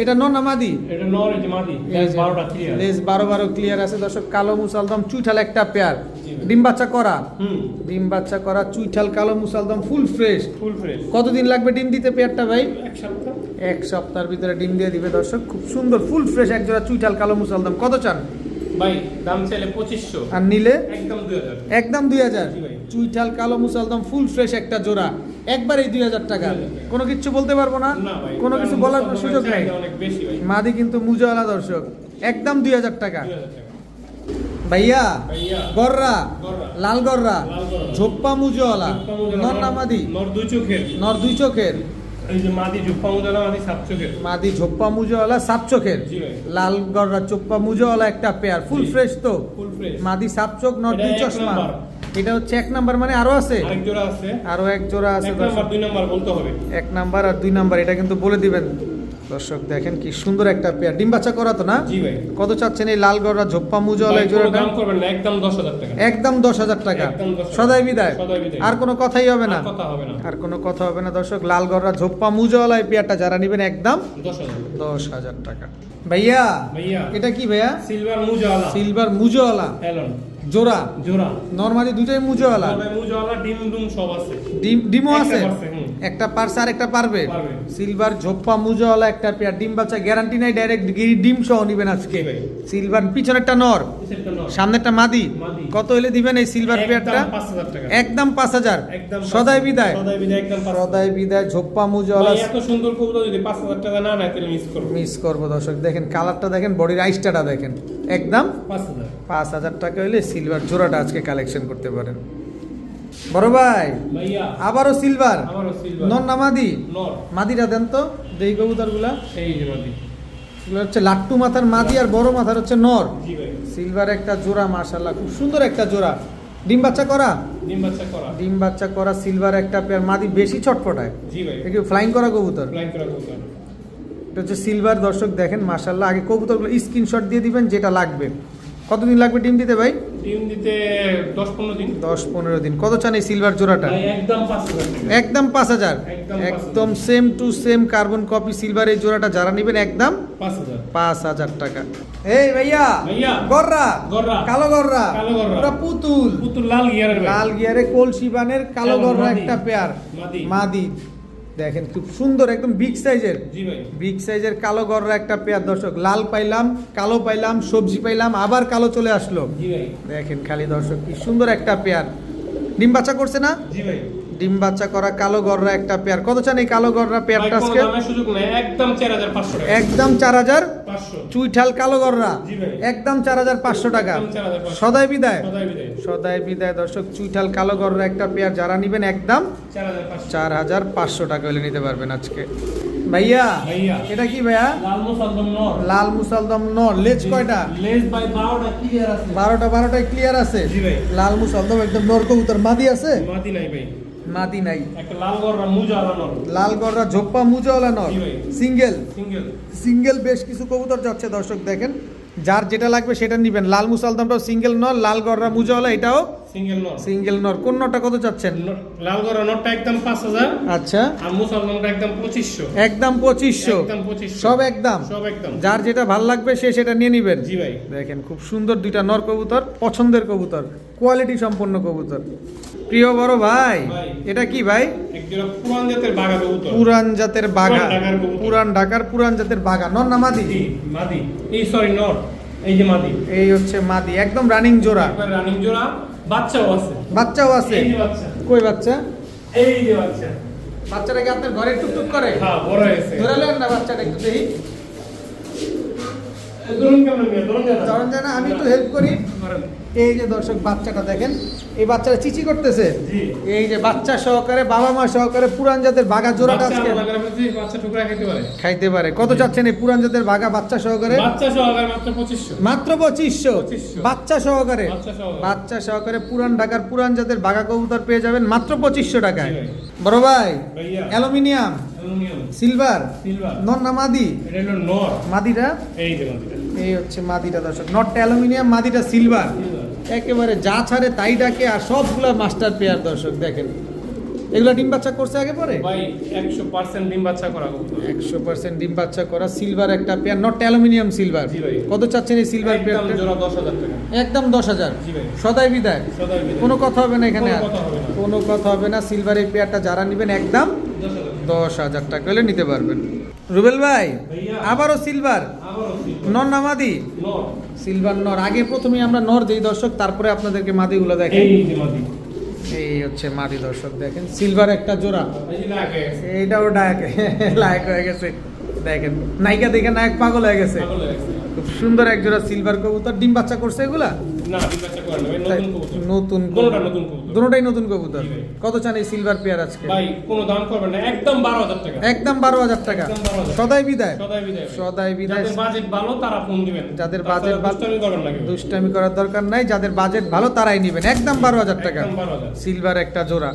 এটা নন না মাদি? এটা নর, এই যে মাদি। এই যে 12টা ক্লিয়ার। লেজ 12 ক্লিয়ার আছে দর্শক। কালো মুসালদম চুইঠাল একটা পেয়ার। জি ভাই। ডিম বাচ্চা করা। হুম। ডিম বাচ্চা করা চুইঠাল কালো মুসালদম ফুল ফ্রেশ। Full fresh. কতদিন লাগবে ডিম দিতে পেয়ারটা ভাই? এক সপ্তাহ। 1 সপ্তাহের ভিতরে ডিম দিয়ে দিবে দর্শক। খুব সুন্দর ফুল ফ্রেশ এক জোড়া চুইঠাল কালো মুসালদম। কত চান? ভাই দাম চাইলে 2500। আর নিলে একদম 2000। একদম 2000। জি ভাই। চুইঠাল কালো মুসালদম ফুল ফ্রেশ একটা জোড়া, একবারেই 2000 টাকা। 2000 কোনো কিছু বলতে পারবো না, না ভাই। কোনো কিছু বলার কোনো সুযোগ নাই। চাহিদা অনেক বেশি ভাই। মাদি কিন্তু মুজাওয়ালা দর্শক, একদম 2000 টাকা। 2000 টাকা। ভাইয়া ভাইয়া। গররা, গররা। লাল গররা, লাল গররা। ঝোপ্পা মুজাওয়ালা, জুপ্পা মুজালা নর না মাদি? নর দুই চোখের। নর দুই চোখের। এই যে মাদি জুপ্পা মুজালা, মাদি সাত চোখের। মাদি ঝোপ্পা মুজাওয়ালা সাপ চোখের। জি ভাই। লাল গররা চোপ্পা মুজাওয়ালা একটা পেয়ার ফুল জি। ফ্রেশ তো। Full fresh. মাদি সাপ চোখ, নর এটা দুই এক চশমা। নাম্বার। এটা হচ্ছে 1 নাম্বার, মানে আরো আছে? আরেক জোড়া আছে। আরো এক জোড়া আছে এক দর্শক। নাম্বার, দুই নাম্বার বলতে হবে। 1 নাম্বার আর 2 নাম্বার এটা কিন্তু বলে দিবেন দর্শক। দেখেন কি সুন্দর একটা পেয়ার, ডিম বাচ্চা করা তো না? জি ভাই। কত চাচ্ছেন এই লাল গররা ঝোপ্পা মুজাওয়ালা এই ভাই, কোনো জোড়াটা? দাম করবেন না, একদম 10,000 টাকা। একদম 10,000 টাকা। একদম 10,000 সদাই বিদায়। সদাই বিদায়। আর কোনো কথাই হবে না? আর কথা হবে না। আর কোনো কথা হবে না দর্শক। লাল গররা ঝোপ্পা মুজাওয়ালা এই পেয়ারটা যারা নেবেন একদম 10,000। 10,000 টাকা। ভাইয়া ভাইয়া। এটা কি ভাইয়া? সিলভার মুজাওয়ালা। সিলভার মুজাওয়ালা হেলন। জোড়া। জোড়া। নরমালি দুটাই মুজাওয়ালা। তবে মুজাওয়ালা ডিম ডুম সব আছে। ডিমও একটা আছে? পারছে, হুম। একটা পারছে আর একটা পারবে। পারবে। সিলভার ঝোপ্পা মুজাওয়ালা একটা পেয়ার, ডিম বাচ্চা গ্যারান্টি নাই, ডাইরেক্ট ডিম সহ নিবেন আজকে। জি ভাই। সিলভার পিছনেরটা নর, কিসেরটা নর? সামনেরটা মাদি। মাদি। কত হলে দিবেন এই সিলভার একদম পেয়ারটা? 5,000 টাকা। একদম 5000। একদম সদাই বিদায়। সদাই বিদায়, একদম 5,000। সদাই বিদায় ঝোপ্পা মুজাওয়ালা। ভাই, এত সুন্দর কবুতর যদি 5,000 টাকা না নেয় তাহলে মিস করবো। মিস করবো দর্শক। দেখেন কালারটা দেখেন, বডির আইসটা দেখেন, একদম 5,000। 5000 টাকা হলে সিলভার জোড়াটা আজকে কালেকশন করতে পারেন। বড় ভাই ভাইয়া। আবারও সিলভার, আমারও সিলভার। নর না মাদি? নর। মাদিটা দেন তো দেই কবুতর গুলা। এই যে মাদি। এগুলো হচ্ছে লাট্টু মাথার মাদি আর বড় মাথার হচ্ছে নর। জি ভাই। সিলভার একটা জোড়া, মাশাআল্লাহ খুব সুন্দর একটা জোড়া। ডিম বাচ্চা করা? ডিম বাচ্চা করা। ডিম বাচ্চা করা সিলভার একটা পেয়ার। মাদি বেশি ছটফটায়, জি ভাই। একটু ফ্লাইং করা কবুতর। ফ্লাইং করা কবুতর। এটা হচ্ছে সিলভার দর্শক। দেখেন মাশাআল্লাহ। আগে কবুতরগুলো স্ক্রিনশট দিয়ে দিবেন যেটা লাগবে। কতদিন লাগবে ডিম দিতে ভাই? ডিম দিতে 10-15 দিন। 10-15 দিন। কত চান এই সিলভার জোড়াটা? ভাই, একদম 5,000 টাকা। একদম 5000। একদম 5000 একদম same to same carbon copy silver এই জোড়াটা যারা নেবেন একদম 5,000। 5000 টাকা। এই ভাইয়া ভাইয়া। গররা, গররা। কালো গররা, কালো গররা। ওটা পুতুল। পুতুল লাল গিয়ারের ভাই। লাল গিয়ারে কলসি বানের কালো কালো গররা মাদি। একটা পেয়ার। মাদি। মাদি দেখেন খুব সুন্দর, একদম বিগ সাইজের। জি ভাই। বিগ সাইজের কালো গররা একটা পেয়ার দর্শক। লাল পাইলাম, কালো পাইলাম, সবজি পাইলাম, আবার কালো চলে আসলো। জি ভাই। দেখেন খালি দর্শক কি সুন্দর একটা পেয়ার। ডিম বাচ্চা করছে না? জি ভাই। ডিম বাচ্চা করা কালো গররা একটা পেয়ার। কত চান এই কালো গররা ভাই পেয়ারটা কোনো আজকে? দামের সুযোগ নাই, একদম 4500 টাকা। একদম 4500। 500 চুইঠাল কালো গররা জি ভাই। একদম 4500 টাকা। একদম 4500 সদাই বিদায়। সদাই বিদায়। সদাই বিদায় দর্শক, চুইঠাল কালো গররা একটা পেয়ার যারা নেবেন একদম 4500 4500 টাকা হলে নিতে পারবেন আজকে। ভাইয়া ভাইয়া। এটা কি ভাইয়া? লাল মুসালদম নর। লাল মুসালদম নর। লেজ কয়টা? লেজ ভাই 12টা ক্লিয়ার আছে। 12টায় ক্লিয়ার আছে। জি ভাই। লাল মুসালদম একদম নর কবুতর। মাদি আছে? মাদি নাই ভাই। মাদি নাই। একটা লাল গররা মুজালা নর। লাল গররা ঝোপ্পা মুজওয়ালা নর। জি ভাই। Single single. সিঙ্গেল বেশ কিছু কবুতর যাচ্ছে দর্শক দেখেন, যার যেটা লাগবে সেটা নিবেন। লাল মুসালদমটাও সিঙ্গেল নর, লাল গররা মুজওয়ালা এটাও সিঙ্গেল নর। সিঙ্গেল নর। কোন নরটা কত চাচ্ছেন? লাল গররা নরটা একদম 5000। আচ্ছা, আর মুসালদমটা একদম 2500। একদম 2500। একদম 2500। সব একদম। সব একদম। যার যেটা ভাল লাগবে সে সেটা নিয়ে নিবেন। জি ভাই। দেখেন খুব সুন্দর দুইটা নর কবুতর, পছন্দের কবুতর, কোয়ালিটি সম্পন্ন কবুতর। প্রিয় বড় ভাই, ভাই। এটা কি ভাই? একজোড়া পুরান জাতের বাঘা কবুতর। পুরান জাতের বাঘা। পুরান ঢাকার কবুতর। পুরান ঢাকার পুরান জাতের বাঘা। নর না মাদি? জি, মাদি। এই সরি নর। এই যে মাদি। এই হচ্ছে মাদি, একদম রানিং জোড়া। একবার রানিং জোড়া, বাচ্চাও আছে। বাচ্চাও আছে? এই যে বাচ্চা। কই বাচ্চা? এই যে বাচ্চা। বাচ্চাটা কি আপনার ঘরে টুকটুক করে? হ্যাঁ, বড় হয়েছে। ধরে নেন না বাচ্চাটা একটু দেখি। ধরুন কেমন মিয়া, ধরুন জানা। ধরেন জানা, আমি একটু হেল্প করি। এই যে দর্শক বাচ্চাটা দেখেন, এই বাচ্চাটা চিচি করতেছে। জি। এই যে বাচ্চা সহকারে, বাবা মা সহকারে পুরান জাতের বাঘা জোড়াটা বাচ্চা আজকে আলাদা করে ফেলছি, বাচ্চা টুকরা খেতে পারে। খাইতে পারে। কত চাচ্ছেন এই পুরান জাতের বাঘা বাচ্চা সহকারে? বাচ্চা সহকারে মাত্র 2500। মাত্র 2500। 2500 বাচ্চা সহকারে। বাচ্চা সহকারে। বাচ্চা সহকারে পুরান ঢাকার পুরান জাতের বাঘা কবুতর পেয়ে যাবেন মাত্র 2500 টাকায়। জি ভাই। বড় ভাই, ভাইয়া। Aluminium, aluminium, silver, silver. নর না মাদি? এটা হলো নর। মাদিটা? এই যে মাদিটা। এই হচ্ছে মাদিটা দর্শক। নটটা অ্যালুমিনিয়াম, মাদিটা সিলভার। সিলভার। একেবারে যা ছাড়ে তাই ডাকে, আর সবগুলা মাস্টার পেয়ার দর্শক দেখেন। এগুলা ডিম বাচ্চা করছে আগে পরে? ভাই 100% ডিম বাচ্চা করা কবুতর। 100% ডিম বাচ্চা করা সিলভার একটা পেয়ার, নট অ্যালুমিনিয়াম সিলভার। জি ভাই। কত চাচ্ছেন এই সিলভার একদম পেয়ারটা? জোড়া 10000 টাকা। একদম 10,000। জি ভাই। সদাই বিদায়। সদাই বিদায়। কোনো কথা হবে না এখানে কোনো আর? কথা হবে না। কোনো কথা হবে না। সিলভার এই পেয়ারটা যারা নেবেন একদম 10000 10,000 টাকা হলে নিতে পারবেন। রুবেল ভাই, ভাইয়া। আবারও সিলভার আবারও সিলভার। নর না মাদি? নর। সিলভার নর। আগে প্রথমে আমরা নর দেই দর্শক, তারপরে আপনাদেরকে মাদিগুলো দেখেন। এই যে মাদি। এই হচ্ছে মাদি দর্শক দেখেন, সিলভার একটা জোড়া। এই যে লাগে। এইটাও ডাক লায়ক হয়ে গেছে দেখেন, নায়িকা দেখে নায়ক পাগল হয়ে গেছে। পাগল হয়ে গেছে। খুব সুন্দর এক জোড়া সিলভার কবুতর। ডিম বাচ্চা করছে এগুলা? না, ডিম বাচ্চা করে না ভাই, তাই, নতুন কবুতর। নতুন দুটোটা নতুন কবুতর। দুটোটাই নতুন কবুতর। জি ভাই। কত চান এই সিলভার পেয়ার আজকে? ভাই কোনো দাম করবেন না, একদম 12000 টাকা। একদম 12,000 টাকা। একদম 12,000 সদাই বিদায়। সদাই বিদায় ভাই। সদাই বিদায়। যাদের বাজেট ভালো তারা ফোন দিবেন। যাদের তাছাড়া বাজেট ভালো, দুষ্টামি করবেন না কেউ। দুষ্টামি করার দরকার নাই। যাদের বাজেট ভালো তারাই নেবেন। একদম 12,000 টাকা। একদম 12000। সিলভার একটা জোড়া।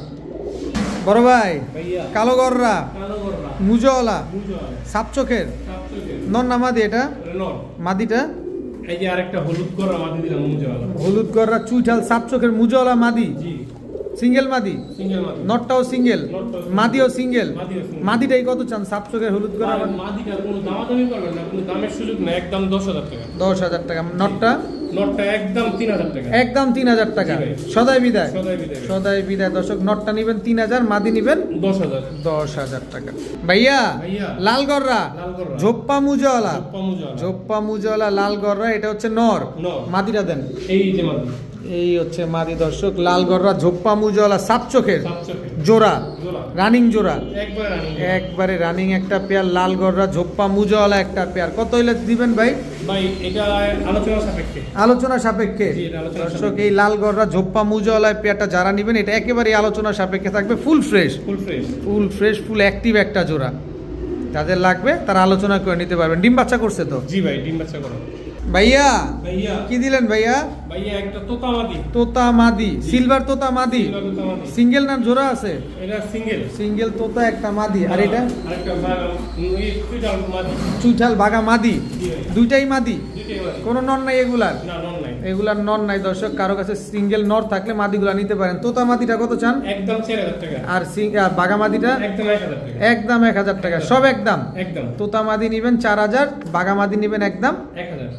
বড় ভাই, ভাইয়া। কালো গররা, কালো গররা। মুজওয়ালা, বুঝো। সাপ চোখের, সাতচল্লিশ। নর না মাদি এটা? নর। মাদিটা? এই যে আরেকটা হলুদ গররা মাদি দিলাম মুজাওয়ালা। হলুদ গররা চুইঠাল সাপ চোখের মুজওয়ালা মাদি। জি। সিঙ্গেল মাদি? সিঙ্গেল মাদি। নটটাও সিঙ্গেল, নটটাও মাদিও সিঙ্গেল। মাদিও single। মাদিটাই কত চান সাপ চোখের হলুদ গররা আর মাদিটা কোনো দামাদামি করবেন না, কোনো দামের সুযোগ নেই, একদম 10000 টাকা। 10,000 টাকা। নটটা? নটটা একদম 3000 টাকা। একদম 3,000 টাকা। জি ভাই। সদাই বিদায়। সদাই বিদায়। সদাই বিদায় দর্শক। নটটা নিবেন 3,000, মাদি নিবেন 10000। 10,000 টাকা। ভাইয়া, ভাইয়া। লাল গররা, লাল গররা। ঝোপ্পা মুজওয়ালা, চপ্পা মুজাওয়ালা। ঝোপ্পা মুজওয়ালা লাল গররা, এটা হচ্ছে নর। নর। মাদিটা দেন। এই যে মাদি। এই হচ্ছে মাদি দর্শক। লাল গররা, ঝোপ্পা মুজওয়ালা, সাপ চোখের সাতচল্লিশ। জোড়া, জোড়া। রানিং জোড়া। একবারে রানিং। একবারে রানিং একটা পেয়ার, লাল গররা ঝোপ্পা মুজওয়ালা একটা পেয়ার। কত হইলে দিবেন ভাই? ভাই এটা আলোচনা সাপেক্ষে। আলোচনা সাপেক্ষে। জি, এটা আলোচনা দর্শক সাপেক্ষে। এই লাল গররা ঝোপ্পা মুজওয়ালা পেয়ারটা যারা নেবেন এটা একেবারে আলোচনা সাপেক্ষে থাকবে। Full fresh, full fresh. Full fresh, full active একটা জোড়া। যাদের লাগবে তারা আলোচনা করে নিতে পারবেন। ডিম বাচ্চা করছে তো? জি ভাই, ডিম বাচ্চা করো। ভাইয়া ভাইয়া। কি দিলেন ভাইয়া? ভাইয়া একটা তোতা মাদি। তোতা মাদি, সিলভার তোতা মাদি। সিলভার তোতা মাদি। সিঙ্গেল না জোড়া আছে? এটা সিঙ্গেল। সিঙ্গেল তোতা একটা মাদি। আর এটা আরেকটা এই দুইটা মাদি। চুইঠাল বাঘা মাদি। জি ভাই। দুইটাই মাদি। দুইটাই মাদি। কোনো নর নাই এগুলার? না, নন নাই। এগুলার নর নাই দর্শক। কারো কাছে সিঙ্গেল নর থাকলে মাদিগুলা নিতে পারেন। তোতা মাদিটা কত চান? একদম 4000 টাকা। আর বাঘা মাদিটা? একদম 1000 টাকা। একদম 1,000 টাকা। সব একদম। একদম তোতা মাদি নিবেন 4,000, বাঘা মাদি নিবেন একদম 1000।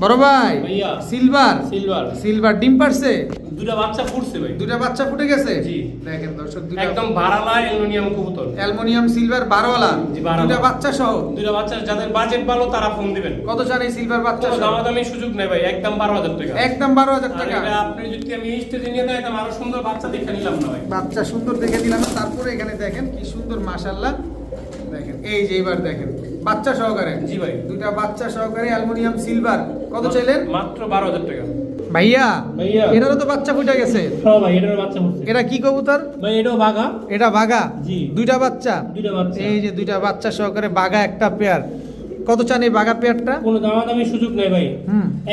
বড় ভাই ভাইয়া। সিলভার সিলভার সিলভার ডিম পারছে, দুটা বাচ্চা ফুটছে ভাই, দুটা বাচ্চা ফুটে গেছে। জি। দেখেন দর্শক, দুটা একদম ভাড়ালা অ্যালুমিনিয়াম কবুতর, অ্যালুমিনিয়াম সিলভার 12ওয়ালা, জি, 12 দুটা বাচ্চা সহ। দুটা বাচ্চা, যাদের বাজেট ভালো তারা ফোন দিবেন। কত চান এই সিলভার বাচ্চা কোনো সহ? দামাদামি সুযোগ নেই ভাই, একদম 12,000 টাকা। একদম 12,000 আর টাকা। এটা আপনি যদি আমি স্টেজে নিয়ে যাই, আরো সুন্দর বাচ্চা দেখে নিলাম না ভাই। বাচ্চা সুন্দর দেখে দিলাম, তারপরে এখানে দেখেন কি সুন্দর মাশাআল্লাহ। দেখেন এই যে এবার দেখেন বাচ্চা সহকারে, জি ভাই। দুটা বাচ্চা সহকারে অ্যালুমিনিয়াম সিলভার। কত চাইলেন মাত্র 12,000 টাকা। ভাইয়া? ভাইয়া। এটারও তো বাচ্চা ফুটে গেছে। হ্যাঁ ভাই, এটার বাচ্চা ফুটছে। এটা কি কবুতর? ভাই এটাও বাঘা। এটা বাঘা, জি। দুইটা বাচ্চা। দুইটা বাচ্চা। এই যে দুইটা বাচ্চা সহকারে বাঘা একটা পেয়ার। কত চান এই বাঘা পেয়ারটা? কোনো দামাদামি সুযোগ নেই ভাই,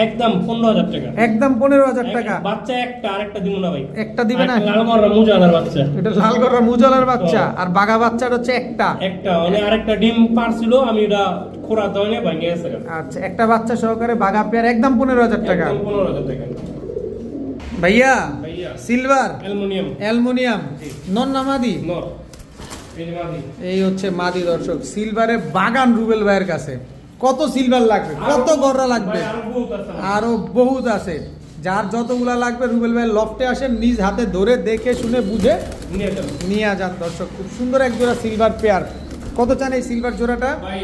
একদম 15,000 টাকা। একদম 15,000 টাকা। বাচ্চা একটা, আরেকটা দিব না ভাই। একটা দিবে না? আর লাল গররা মুজালার বাচ্চা। এটা লাল গররা মুজালার বাচ্চা, আর বাঘা বাচ্চাটা হচ্ছে একটা। একটা মানে আরেকটা ডিম পারছিল, আমি এটা খোরা দাওনে ভাঙে গেছে। আচ্ছা, একটা বাচ্চা সহকারে বাঘা পেয়ার একদম 15,000 টাকা। একদম 15,000 টাকা। ভাইয়া ভাইয়া। Silver aluminium. অ্যালুমিনিয়াম জি। নন নামাদি। নর। এই যে মাদি। এই হচ্ছে মাদি দর্শক, সিলভারে বাগান রুবেল ভাইয়ের কাছে। কত সিলভার লাগবে, কত গররা লাগবে? ভাই, আরো বহুত আছে। আরো বহুত আছে। যার যতগুলা লাগবে রুবেল ভাই লফটে আসেন, নিজ হাতে ধরে দেখে শুনে বুঝে নিয়ে যান। নিয়ে যান দর্শক। খুব সুন্দর এক জোড়া সিলভার পেয়ার। কত চান এই সিলভার জোড়াটা? ভাই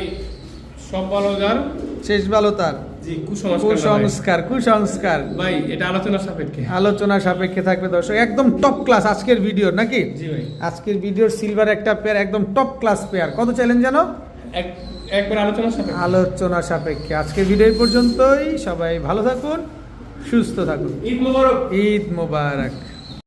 সব ভালো যার। শেষ ভালো তার। জি, কুসংস্কার না ভাই। কুসংস্কার, কুসংস্কার। ভাই এটা আলোচনা সাপেক্ষে। আলোচনা সাপেক্ষে থাকবে দর্শক। একদম টপ ক্লাস আজকের ভিডিও নাকি? জি ভাই। আজকের ভিডিওর সিলভার একটা পেয়ার, একদম টপ ক্লাস পেয়ার। কত চাইলেন জানো? একবার আলোচনা সাপেক্ষে। আলোচনা সাপেক্ষে। আজকের ভিডিও এই পর্যন্তই। সবাই ভালো থাকুন, সুস্থ থাকুন। ঈদ মোবারক। ঈদ মোবারক।